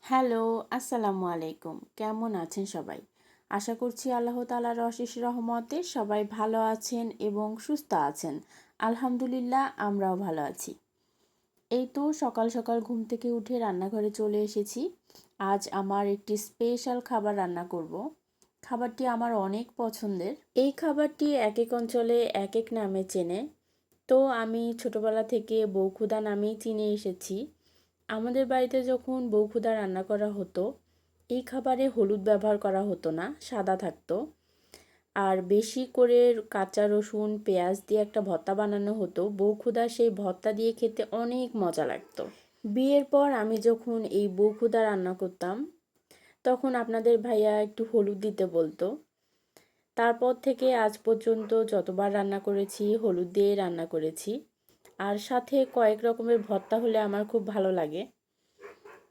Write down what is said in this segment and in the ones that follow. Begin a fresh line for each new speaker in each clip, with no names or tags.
Hello, আসসালামু আলাইকুম। কেমন আছেন সবাই? আশা করছি আল্লাহ তাআলার অশেষ রহমতে সবাই ভালো আছেন এবং সুস্থ আছেন। আলহামদুলিল্লাহ আমরাও ভালো আছি। এই তো সকাল সকাল ঘুম থেকে উঠে রান্নাঘরে চলে এসেছি। আজ আমার একটি স্পেশাল খাবার রান্না করব। খাবারটি আমার অনেক পছন্দের। এই খাবারটি এক এক অঞ্চলে এক এক নামে চেনে। তো আমি ছোটবেলা থেকে বউখুদা নামেই চিনে এসেছি। আমাদের বাড়িতে যখন বউখুদা রান্না করা হতো, এই খাবারে হলুদ ব্যবহার করা হতো না, সাদা থাকতো। আর বেশি করে কাঁচা রসুন পেঁয়াজ দিয়ে একটা ভর্তা বানানো হতো। বউখুদা সেই ভর্তা দিয়ে খেতে অনেক মজা লাগতো। বিয়ের পর আমি যখন এই বউখুদা রান্না করতাম, তখন আপনাদের ভাইয়া একটু হলুদ দিতে বলতো। তারপর থেকে আজ পর্যন্ত যতবার রান্না করেছি হলুদ দিয়ে রান্না করেছি। আর সাথে কয়েক রকমের ভর্তা হলে আমার খুব ভালো লাগে।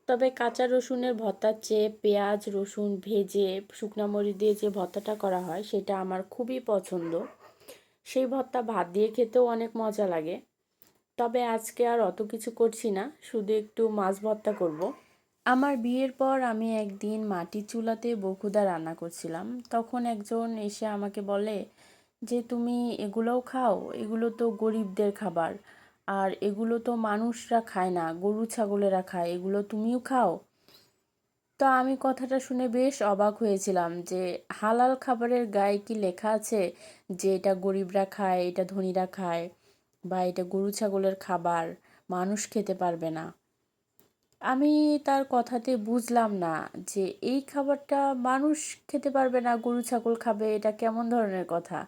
তবে কাঁচা রসুনের ভর্তার চেয়ে পেঁয়াজ রসুন ভেজে শুকনো মরিচ দিয়ে যে ভর্তাটা করা হয় সেটা আমার খুবই পছন্দ। সেই ভর্তা ভাত দিয়ে খেতেও অনেক মজা লাগে। তবে আজকে আর অত কিছু করছি না, শুধু একটু মাছ ভর্তা করব। আমার বিয়ের পর আমি একদিন মাটির চুলাতে বউখুদা রান্না করছিলাম। তখন একজন এসে আমাকে বলে যে তুমি এগুলোও খাও, এগুলো তো গরিবদের খাবার, আর এগুলো তো মানুষরা খায় না, গরু ছাগলেরা খায়, এগুলো তুমিও খাও। তো আমি কথাটা শুনে বেশ অবাক হয়েছিলাম যে হালাল খাবারের গায়ে কি লেখা আছে যে এটা গরিবরা খায়, এটা ধনীরা খায়, বা এটা গরু ছাগলের খাবার, মানুষ খেতে পারবে না। আমি তার কথাতে বুঝলাম না যে এই খাবারটা মানুষ খেতে পারবে না, গরু ছাগল খাবে, এটা কেমন ধরনের কথা।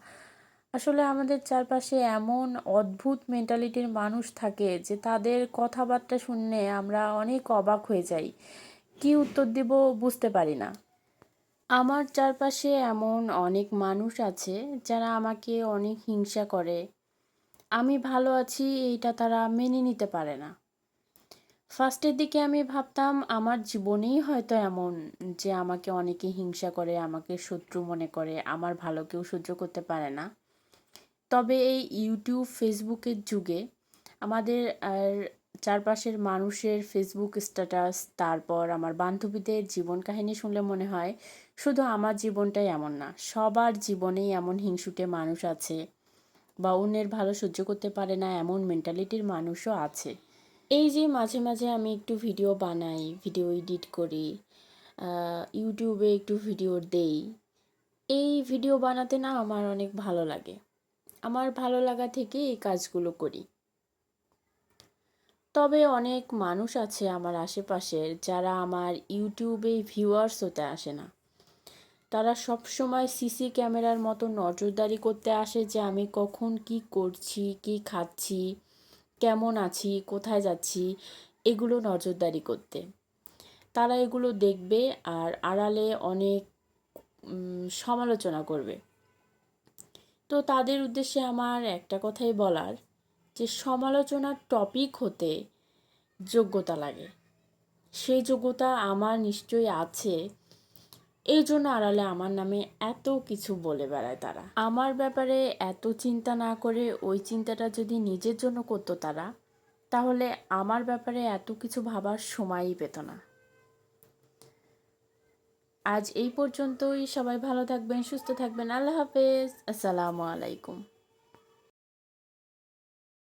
আসলে আমাদের চারপাশে এমন অদ্ভুত মেন্টালিটির মানুষ থাকে যে তাদের কথাবার্তা শুনলে আমরা অনেক অবাক হয়ে যাই। কি উত্তর দিব বুঝতে পারি না। আমার চারপাশে এমন অনেক মানুষ আছে যারা আমাকে অনেক হিংসা করে। আমি ভালো আছি এইটা তারা মেনে নিতে পারে না। ফার্স্টের দিকে আমি ভাবতাম আমার জীবনেই হয়তো এমন যে আমাকে অনেকে হিংসা করে, আমাকে শত্রু মনে করে, আমার ভালো কেউ সহ্য করতে পারে না। তবে এই ইউটিউব ফেসবুকের যুগে আমাদের আর চারপাশের মানুষের ফেসবুক স্ট্যাটাস, তারপর আমার বান্ধবীদের জীবন কাহিনী শুনলে মনে হয় শুধু আমার জীবনটাই এমন না, সবার জীবনেই এমন হিংসুটে মানুষ আছে, বা অন্যের ভালো সহ্য করতে পারে না এমন মেন্টালিটির মানুষও আছে। এই যে মাঝে মাঝে আমি একটু ভিডিও বানাই, ভিডিও এডিট করি, ইউটিউবে একটু ভিডিও দেই, এই ভিডিও বানাতে না আমার অনেক ভালো লাগে। আমার ভালো লাগা থেকে এই কাজগুলো করি। তবে অনেক মানুষ আছে আমার আশেপাশের যারা আমার ইউটিউবে ভিউয়ার্স হতে আসে না। তারা সব সময় সিসি ক্যামেরার মতো নজরদারি করতে আসে যে আমি কখন কি করছি, কি খাচ্ছি, কেমন আছি, কোথায় যাচ্ছি, এগুলো নজরদারি করতে। তারা এগুলো দেখবে আর আড়ালে অনেক সমালোচনা করবে। তো তাদের উদ্দেশ্যে আমার একটা কথাই বলার, যে সমালোচনার টপিক হতে যোগ্যতা লাগে। সেই যোগ্যতা আমার নিশ্চয়ই আছে, এই জন্য আড়ালে আমার নামে এত কিছু বলে বেড়ায় তারা। আমার ব্যাপারে এত চিন্তা না করে ওই চিন্তাটা যদি নিজের জন্য করতো তারা, তাহলে আমার ব্যাপারে এত কিছু ভাবার সময়ই পেত না। আজ এই পর্যন্তই। সবাই ভালো থাকবেন, সুস্থ থাকবেন। আল্লাহ হাফেজ। আসসালামু আলাইকুম।